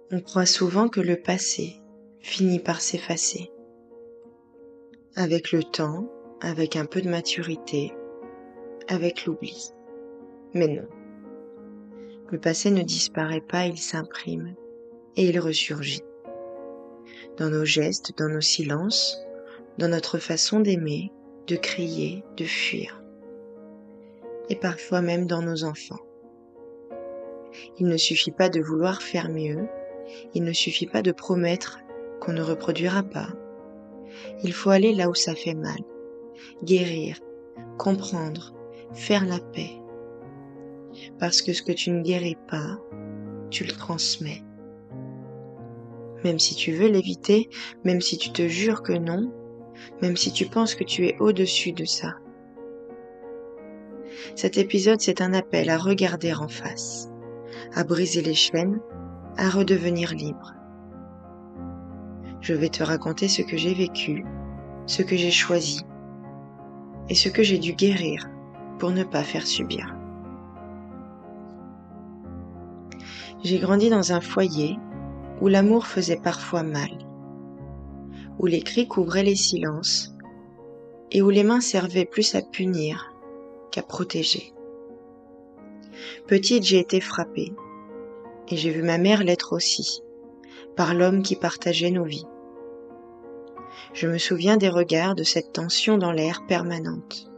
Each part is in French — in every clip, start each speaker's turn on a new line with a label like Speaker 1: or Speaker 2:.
Speaker 1: On croit souvent que le passé finit par s'effacer. Avec le temps, avec un peu de maturité, avec l'oubli. Mais non. Le passé ne disparaît pas, il s'imprime et il ressurgit. Dans nos gestes, dans nos silences, dans notre façon d'aimer, de crier, de fuir. Et parfois même dans nos enfants. Il ne suffit pas de vouloir faire mieux, il ne suffit pas de promettre qu'on ne reproduira pas. Il faut aller là où ça fait mal, guérir, comprendre, faire la paix. Parce que ce que tu ne guéris pas, tu le transmets. Même si tu veux l'éviter, même si tu te jures que non, même si tu penses que tu es au-dessus de ça. Cet épisode, c'est un appel à regarder en face, à briser les chaînes, à redevenir libre. Je vais te raconter ce que j'ai vécu, ce que j'ai choisi et ce que j'ai dû guérir pour ne pas faire subir. J'ai grandi dans un foyer où l'amour faisait parfois mal, où les cris couvraient les silences et où les mains servaient plus à punir qu'à protéger. Petite, j'ai été frappée et j'ai vu ma mère l'être aussi, par l'homme qui partageait nos vies. Je me souviens des regards, de cette tension dans l'air permanente,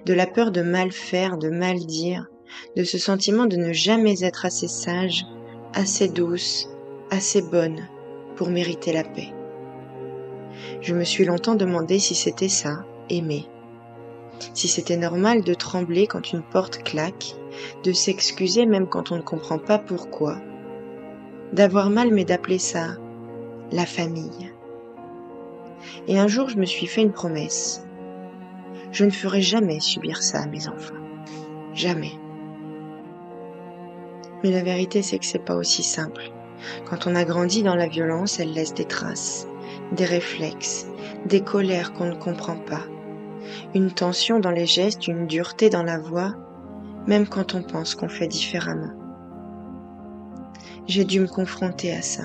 Speaker 1: de la peur de mal faire, de mal dire, de ce sentiment de ne jamais être assez sage, assez douce, assez bonne pour mériter la paix. Je me suis longtemps demandé si c'était ça, aimer. Si c'était normal de trembler quand une porte claque, de s'excuser même quand on ne comprend pas pourquoi, d'avoir mal mais d'appeler ça la famille. Et un jour je me suis fait une promesse. Je ne ferai jamais subir ça à mes enfants. Jamais. Mais la vérité c'est que c'est pas aussi simple. Quand on a grandi dans la violence, elle laisse des traces, des réflexes, des colères qu'on ne comprend pas, une tension dans les gestes, une dureté dans la voix, même quand on pense qu'on fait différemment. J'ai dû me confronter à ça,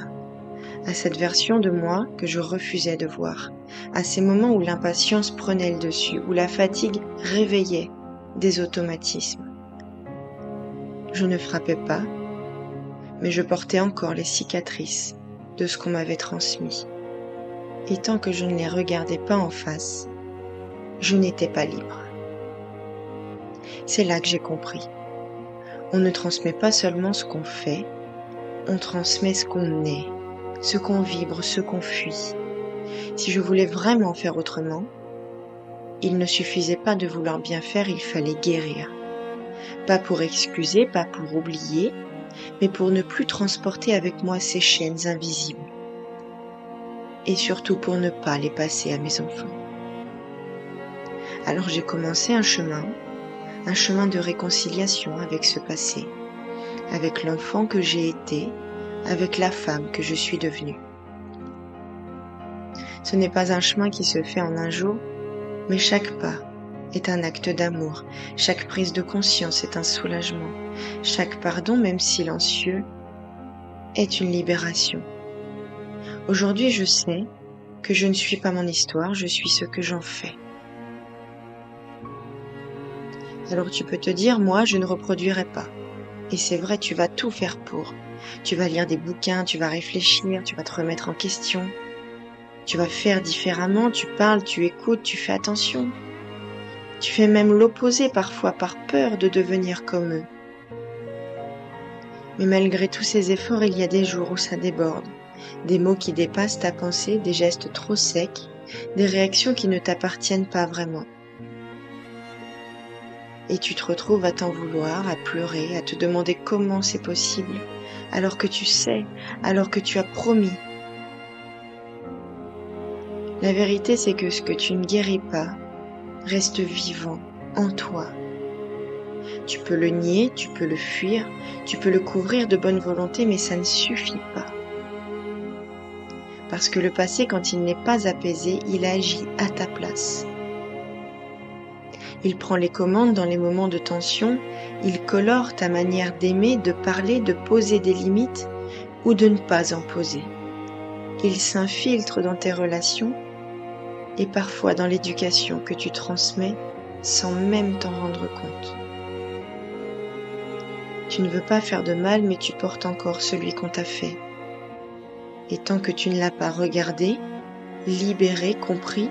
Speaker 1: à cette version de moi que je refusais de voir, à ces moments où l'impatience prenait le dessus, où la fatigue réveillait des automatismes. Je ne frappais pas, mais je portais encore les cicatrices de ce qu'on m'avait transmis. Et tant que je ne les regardais pas en face, je n'étais pas libre. C'est là que j'ai compris. On ne transmet pas seulement ce qu'on fait, on transmet ce qu'on est, ce qu'on vibre, ce qu'on fuit. Si je voulais vraiment faire autrement, il ne suffisait pas de vouloir bien faire, il fallait guérir. Pas pour excuser, pas pour oublier, mais pour ne plus transporter avec moi ces chaînes invisibles. Et surtout pour ne pas les passer à mes enfants. Alors j'ai commencé un chemin de réconciliation avec ce passé, avec l'enfant que j'ai été, avec la femme que je suis devenue. Ce n'est pas un chemin qui se fait en un jour, mais chaque pas est un acte d'amour, chaque prise de conscience est un soulagement, chaque pardon, même silencieux, est une libération. Aujourd'hui, je sais que je ne suis pas mon histoire, je suis ce que j'en fais. Alors tu peux te dire, moi, je ne reproduirai pas. Et c'est vrai, tu vas tout faire pour. Tu vas lire des bouquins, tu vas réfléchir, tu vas te remettre en question. Tu vas faire différemment, tu parles, tu écoutes, tu fais attention. Tu fais même l'opposé parfois par peur de devenir comme eux. Mais malgré tous ces efforts, il y a des jours où ça déborde. Des mots qui dépassent ta pensée, des gestes trop secs, des réactions qui ne t'appartiennent pas vraiment. Et tu te retrouves à t'en vouloir, à pleurer, à te demander comment c'est possible, alors que tu sais, alors que tu as promis. La vérité, c'est que ce que tu ne guéris pas reste vivant en toi. Tu peux le nier, tu peux le fuir, tu peux le couvrir de bonne volonté, mais ça ne suffit pas. Parce que le passé, quand il n'est pas apaisé, il agit à ta place. Il prend les commandes dans les moments de tension, il colore ta manière d'aimer, de parler, de poser des limites, ou de ne pas en poser. Il s'infiltre dans tes relations et parfois dans l'éducation que tu transmets sans même t'en rendre compte. Tu ne veux pas faire de mal, mais tu portes encore celui qu'on t'a fait. Et tant que tu ne l'as pas regardé, libéré, compris,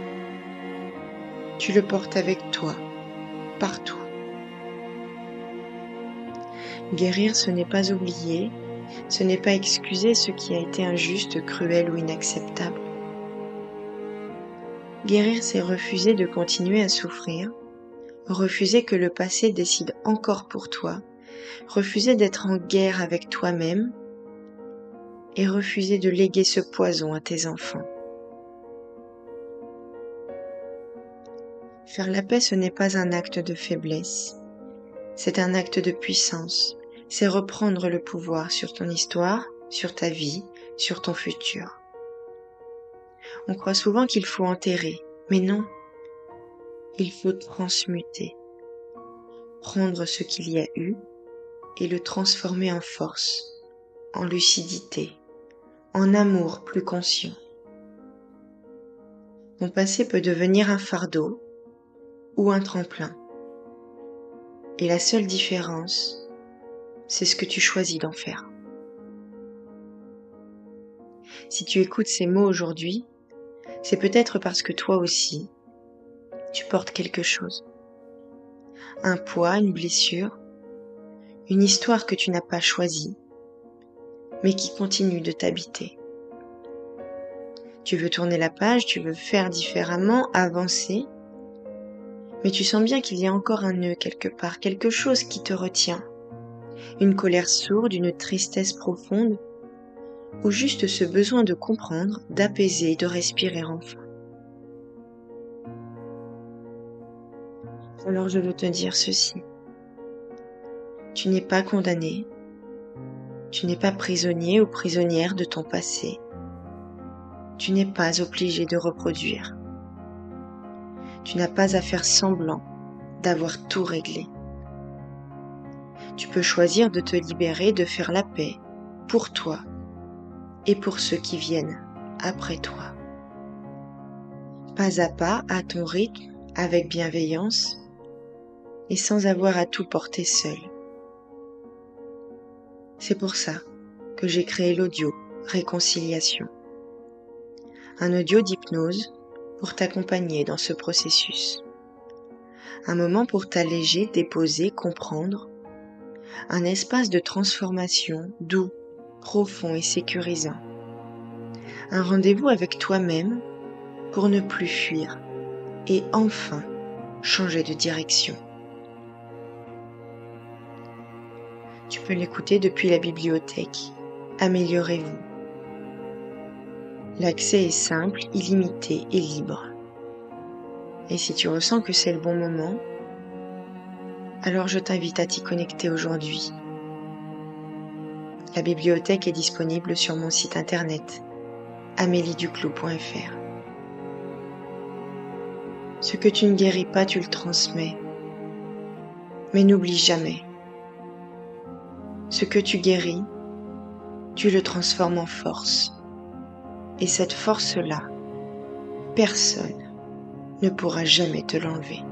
Speaker 1: tu le portes avec toi, partout. Guérir, ce n'est pas oublier, ce n'est pas excuser ce qui a été injuste, cruel ou inacceptable. Guérir, c'est refuser de continuer à souffrir, refuser que le passé décide encore pour toi, refuser d'être en guerre avec toi-même et refuser de léguer ce poison à tes enfants. Faire la paix, ce n'est pas un acte de faiblesse, c'est un acte de puissance, c'est reprendre le pouvoir sur ton histoire, sur ta vie, sur ton futur. On croit souvent qu'il faut enterrer, mais non, il faut transmuter, prendre ce qu'il y a eu et le transformer en force, en lucidité, en amour plus conscient. Ton passé peut devenir un fardeau ou un tremplin. Et la seule différence, c'est ce que tu choisis d'en faire. Si tu écoutes ces mots aujourd'hui, c'est peut-être parce que toi aussi, tu portes quelque chose. Un poids, une blessure, une histoire que tu n'as pas choisie, mais qui continue de t'habiter. Tu veux tourner la page, tu veux faire différemment, avancer, mais tu sens bien qu'il y a encore un nœud quelque part, quelque chose qui te retient. Une colère sourde, une tristesse profonde, ou juste ce besoin de comprendre, d'apaiser, de respirer enfin. Alors je veux te dire ceci. Tu n'es pas condamné, tu n'es pas prisonnier ou prisonnière de ton passé. Tu n'es pas obligé de reproduire. Tu n'as pas à faire semblant d'avoir tout réglé. Tu peux choisir de te libérer, de faire la paix pour toi et pour ceux qui viennent après toi. Pas à pas, à ton rythme, avec bienveillance et sans avoir à tout porter seul. C'est pour ça que j'ai créé l'audio Réconciliation. Un audio d'hypnose pour t'accompagner dans ce processus. Un moment pour t'alléger, déposer, comprendre. Un espace de transformation doux, profond et sécurisant. Un rendez-vous avec toi-même pour ne plus fuir et enfin changer de direction. Tu peux l'écouter depuis la bibliothèque. Améliorez-vous. L'accès est simple, illimité et libre. Et si tu ressens que c'est le bon moment, alors je t'invite à t'y connecter aujourd'hui. La bibliothèque est disponible sur mon site internet amelieduclos.fr. Ce que tu ne guéris pas, tu le transmets. Mais n'oublie jamais. Ce que tu guéris, tu le transformes en force. Et cette force-là, personne ne pourra jamais te l'enlever.